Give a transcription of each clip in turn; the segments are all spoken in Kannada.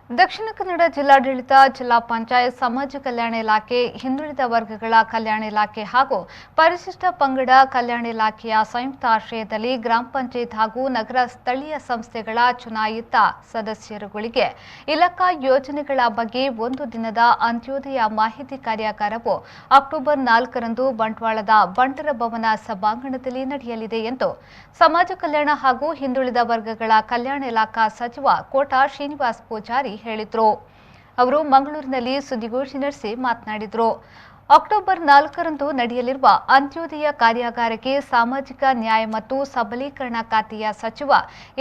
ದಕ್ಷಿಣ ಕನ್ನಡ ಜಿಲ್ಲಾಡಳಿತ, ಜಿಲ್ಲಾ ಪಂಚಾಯತ್, ಸಮಾಜ ಕಲ್ಯಾಣ ಇಲಾಖೆ, ಹಿಂದುಳಿದ ವರ್ಗಗಳ ಕಲ್ಯಾಣ ಇಲಾಖೆ ಹಾಗೂ ಪರಿಶಿಷ್ಟ ಪಂಗಡ ಕಲ್ಯಾಣ ಇಲಾಖೆಯ ಸಂಯುಕ್ತ ಆಶ್ರಯದಲ್ಲಿ ಗ್ರಾಮ ಪಂಚಾಯತ್ ಹಾಗೂ ನಗರ ಸ್ಥಳೀಯ ಸಂಸ್ಥೆಗಳ ಚುನಾಯಿತ ಸದಸ್ಯರುಗಳಿಗೆ ಇಲಾಖಾ ಯೋಜನೆಗಳ ಬಗ್ಗೆ ಒಂದು ದಿನದ ಅಂತ್ಯೋದಯ ಮಾಹಿತಿ ಕಾರ್ಯಾಗಾರವು ಅಕ್ಟೋಬರ್ 4ರಂದು ಬಂಟ್ವಾಳದ ಬಂಟರ ಭವನ ಸಭಾಂಗಣದಲ್ಲಿ ನಡೆಯಲಿದೆ ಎಂದು ಸಮಾಜ ಕಲ್ಯಾಣ ಹಾಗೂ ಹಿಂದುಳಿದ ವರ್ಗಗಳ ಕಲ್ಯಾಣ ಇಲಾಖಾ ಸಚಿವ ಕೋಟಾ ಶ್ರೀನಿವಾಸ್ ಪೂಜಾರಿ ಹೇಳಿದ್ರು। ಅವರು ಮಂಗಳೂರಿನಲ್ಲಿ ಸುದ್ದಿಗೋಷ್ಠಿ ನಡೆಸಿ ಮಾತನಾಡಿದರು। ಅಕ್ಟೋಬರ್ 4ರಂದು ನಡೆಯಲಿರುವ ಅಂತ್ಯೋದಯ ಕಾರ್ಯಾಗಾರಕ್ಕೆ ಸಾಮಾಜಿಕ ನ್ಯಾಯ ಮತ್ತು ಸಬಲೀಕರಣ ಖಾತೆಯ ಸಚಿವ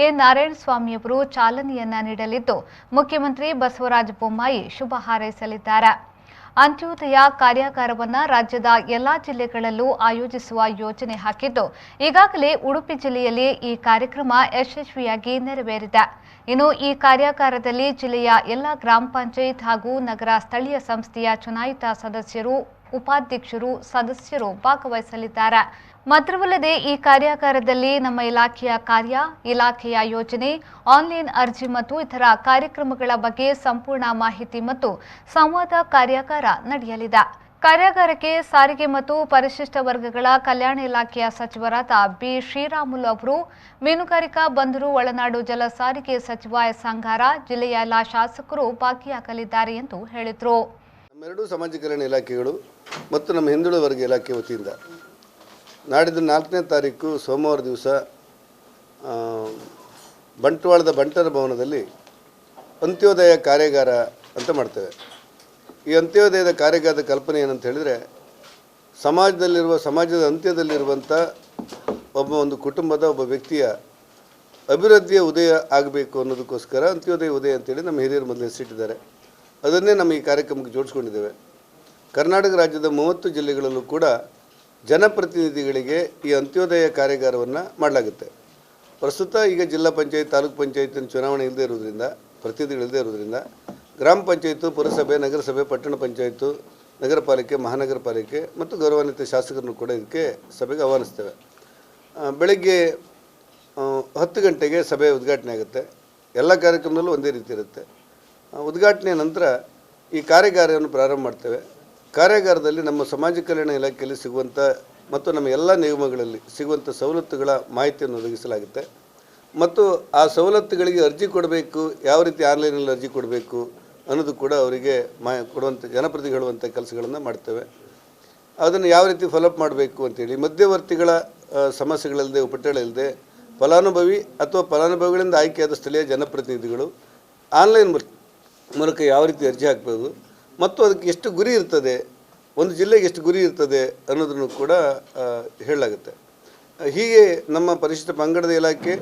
ಎ ನಾರಾಯಣಸ್ವಾಮಿಯವರು ಚಾಲನೆಯನ್ನ ನೀಡಲಿದ್ದು, ಮುಖ್ಯಮಂತ್ರಿ ಬಸವರಾಜ ಬೊಮ್ಮಾಯಿ ಶುಭ ಹಾರೈಸಲಿದ್ದಾರೆ। ಅಂತ್ಯೋದಯ ಕಾರ್ಯಾಗಾರವನ್ನು ರಾಜ್ಯದ ಎಲ್ಲಾ ಜಿಲ್ಲೆಗಳಲ್ಲೂ ಆಯೋಜಿಸುವ ಯೋಜನೆ ಹಾಕಿದ್ದು, ಈಗಾಗಲೇ ಉಡುಪಿ ಜಿಲ್ಲೆಯಲ್ಲಿ ಈ ಕಾರ್ಯಕ್ರಮ ಯಶಸ್ವಿಯಾಗಿ ನೆರವೇರಿದೆ। ಇನ್ನು ಈ ಕಾರ್ಯಾಗಾರದಲ್ಲಿ ಜಿಲ್ಲೆಯ ಎಲ್ಲ ಗ್ರಾಮ ಪಂಚಾಯತ್ ಹಾಗೂ ನಗರ ಸ್ಥಳೀಯ ಸಂಸ್ಥೆಯ ಚುನಾಯಿತ ಸದಸ್ಯರು, ಉಪಾಧ್ಯಕ್ಷರು, ಸದಸ್ಯರು ಭಾಗವಹಿಸಲಿದ್ದಾರೆ। ಮಾತ್ರವಲ್ಲದೆ ಈ ಕಾರ್ಯಾಗಾರದಲ್ಲಿ ನಮ್ಮ ಇಲಾಖೆಯ ಕಾರ್ಯ, ಇಲಾಖೆಯ ಯೋಜನೆ, ಆನ್ಲೈನ್ ಅರ್ಜಿ ಮತ್ತು ಇತರ ಕಾರ್ಯಕ್ರಮಗಳ ಬಗ್ಗೆ ಸಂಪೂರ್ಣ ಮಾಹಿತಿ ಮತ್ತು ಸಂವಾದ ಕಾರ್ಯಾಗಾರ ನಡೆಯಲಿದೆ। ಕಾರ್ಯಾಗಾರಕ್ಕೆ ಸಾರಿಗೆ ಮತ್ತು ಪರಿಶಿಷ್ಟ ವರ್ಗಗಳ ಕಲ್ಯಾಣ ಇಲಾಖೆಯ ಸಚಿವರಾದ ಬಿ ಶ್ರೀರಾಮುಲು ಅವರು, ಮೀನುಗಾರಿಕಾ ಬಂದರು ಒಳನಾಡು ಜಲ ಸಾರಿಗೆ ಸಚಿವ ಎಸ್ ಅಂಗಾರ, ಜಿಲ್ಲೆಯ ಎಲ್ಲ ಶಾಸಕರು ಭಾಗಿಯಾಗಲಿದ್ದಾರೆ ಎಂದು ಹೇಳಿದರು। ನಮ್ಮೆರಡೂ ಸಮಾಜ ಕಲ್ಯಾಣ ಇಲಾಖೆಗಳು ಮತ್ತು ನಮ್ಮ ಹಿಂದುಳಿದ ವರ್ಗ ಇಲಾಖೆ ವತಿಯಿಂದ ನಾಡಿದ್ದು 4ನೇ ತಾರೀಕು ಸೋಮವಾರ ದಿವಸ ಬಂಟ್ವಾಳದ ಬಂಟರ ಭವನದಲ್ಲಿ ಅಂತ್ಯೋದಯ ಕಾರ್ಯಾಗಾರ ಅಂತ ಮಾಡ್ತೇವೆ। ಈ ಅಂತ್ಯೋದಯದ ಕಾರ್ಯಾಗಾರದ ಕಲ್ಪನೆ ಏನಂತ ಹೇಳಿದರೆ, ಸಮಾಜದ ಅಂತ್ಯದಲ್ಲಿರುವಂಥ ಒಂದು ಕುಟುಂಬದ ಒಬ್ಬ ವ್ಯಕ್ತಿಯ ಅಭಿವೃದ್ಧಿಯ ಉದಯ ಆಗಬೇಕು ಅನ್ನೋದಕ್ಕೋಸ್ಕರ ಅಂತ್ಯೋದಯ ಉದಯ ಅಂತೇಳಿ ನಮ್ಮ ಹಿರಿಯರು ಮೊದಲು ಹೆಸರಿಟ್ಟಿದ್ದಾರೆ। ಅದನ್ನೇ ನಮ್ಮ ಈ ಕಾರ್ಯಕ್ರಮಕ್ಕೆ ಜೋಡಿಸ್ಕೊಂಡಿದ್ದೇವೆ। ಕರ್ನಾಟಕ ರಾಜ್ಯದ 30 ಜಿಲ್ಲೆಗಳಲ್ಲೂ ಕೂಡ ಜನಪ್ರತಿನಿಧಿಗಳಿಗೆ ಈ ಅಂತ್ಯೋದಯ ಕಾರ್ಯಾಗಾರವನ್ನು ಮಾಡಲಾಗುತ್ತೆ। ಪ್ರಸ್ತುತ ಈಗ ಜಿಲ್ಲಾ ಪಂಚಾಯತ್, ತಾಲೂಕು ಪಂಚಾಯತಿನ ಚುನಾವಣೆ ಇಲ್ಲದೆ ಇರೋದ್ರಿಂದ, ಪ್ರತಿನಿಧಿಗಳಿಲ್ಲದೆ ಇರೋದ್ರಿಂದ ಗ್ರಾಮ ಪಂಚಾಯತು, ಪುರಸಭೆ, ನಗರಸಭೆ, ಪಟ್ಟಣ ಪಂಚಾಯತು, ನಗರ ಪಾಲಿಕೆ, ಮಹಾನಗರ ಪಾಲಿಕೆ ಮತ್ತು ಗೌರವಾನ್ವಿತ ಶಾಸಕರನ್ನು ಕೂಡ ಇದಕ್ಕೆ ಸಭೆಗೆ ಆಹ್ವಾನಿಸ್ತೇವೆ। ಬೆಳಗ್ಗೆ 10 ಗಂಟೆಗೆ ಸಭೆ ಉದ್ಘಾಟನೆ ಆಗುತ್ತೆ। ಎಲ್ಲ ಕಾರ್ಯಕ್ರಮದಲ್ಲೂ ಒಂದೇ ರೀತಿ ಇರುತ್ತೆ। ಉದ್ಘಾಟನೆಯ ನಂತರ ಈ ಕಾರ್ಯಾಗಾರವನ್ನು ಪ್ರಾರಂಭ ಮಾಡ್ತೇವೆ। ಕಾರ್ಯಾಗಾರದಲ್ಲಿ ನಮ್ಮ ಸಮಾಜ ಕಲ್ಯಾಣ ಇಲಾಖೆಯಲ್ಲಿ ಸಿಗುವಂಥ ಮತ್ತು ನಮ್ಮ ಎಲ್ಲ ನಿಗಮಗಳಲ್ಲಿ ಸಿಗುವಂಥ ಸವಲತ್ತುಗಳ ಮಾಹಿತಿಯನ್ನು ಒದಗಿಸಲಾಗುತ್ತೆ ಮತ್ತು ಆ ಸವಲತ್ತುಗಳಿಗೆ ಅರ್ಜಿ ಕೊಡಬೇಕು, ಯಾವ ರೀತಿ ಆನ್ಲೈನಲ್ಲಿ ಅರ್ಜಿ ಕೊಡಬೇಕು ಅನ್ನೋದು ಕೂಡ ಅವರಿಗೆ ಕೊಡುವಂಥ ಜನಪ್ರತಿನಿಧಿ ಹೇಳುವಂಥ ಕೆಲಸಗಳನ್ನು ಮಾಡ್ತೇವೆ। ಅದನ್ನು ಯಾವ ರೀತಿ ಫಾಲೋಅಪ್ ಮಾಡಬೇಕು ಅಂತೇಳಿ ಮಧ್ಯವರ್ತಿಗಳ ಸಮಸ್ಯೆಗಳಿಲ್ಲದೆ, ಉಪಟಳವಿಲ್ಲದೆ ಫಲಾನುಭವಿ ಅಥವಾ ಫಲಾನುಭವಿಗಳಿಂದ ಆಯ್ಕೆಯಾದ ಸ್ಥಳೀಯ ಜನಪ್ರತಿನಿಧಿಗಳು ಆನ್ಲೈನ್ ಮೂಲಕ ಯಾವ ರೀತಿ ಅರ್ಜಿ ಹಾಕಬಹುದು ಮತ್ತು ಅದಕ್ಕೆ ಎಷ್ಟು ಗುರಿ ಇರ್ತದೆ, ಒಂದು ಜಿಲ್ಲೆಗೆ ಎಷ್ಟು ಗುರಿ ಇರ್ತದೆ ಅನ್ನೋದನ್ನು ಕೂಡ ಹೇಳಲಾಗುತ್ತೆ। ಹೀಗೆ ನಮ್ಮ ಪರಿಶಿಷ್ಟ ಪಂಗಡದ ಇಲಾಖೆ,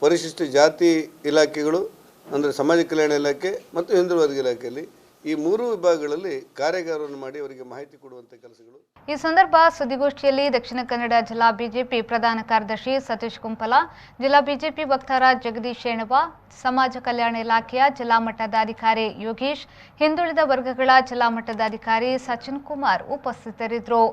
ಪರಿಶಿಷ್ಟ ಜಾತಿ ಇಲಾಖೆಗಳು ಅಂದರೆ ಸಮಾಜ ಕಲ್ಯಾಣ ಇಲಾಖೆ ಮತ್ತು ಹಿಂದುಳಿದ ವರ್ಗ ಇಲಾಖೆಯಲ್ಲಿ ಈ 3 ವಿಭಾಗಗಳಲ್ಲಿ ಕಾರ್ಯಾಗಾರವನ್ನು ಮಾಡಿ ಅವರಿಗೆ ಮಾಹಿತಿ ಕೊಡುವಂಥ ಕೆಲಸಗಳು। ಈ ಸಂದರ್ಭ ಸುದ್ದಿಗೋಷ್ಠಿಯಲ್ಲಿ ದಕ್ಷಿಣ ಕನ್ನಡ ಜಿಲ್ಲಾ ಬಿಜೆಪಿ ಪ್ರಧಾನ ಕಾರ್ಯದರ್ಶಿ ಸತೀಶ್ ಕುಂಪಲ, ಜಿಲ್ಲಾ ಬಿಜೆಪಿ ವಕ್ತಾರ ಜಗದೀಶ್ ಶೇಣವ, ಸಮಾಜ ಕಲ್ಯಾಣ ಇಲಾಖೆಯ ಜಿಲ್ಲಾ ಮಟ್ಟದ ಅಧಿಕಾರಿ ಯೋಗೀಶ್, ಹಿಂದುಳಿದ ವರ್ಗಗಳ ಜಿಲ್ಲಾ ಮಟ್ಟದ ಅಧಿಕಾರಿ ಸಚಿನ್ ಕುಮಾರ್ ಉಪಸ್ಥಿತರಿದ್ದರು।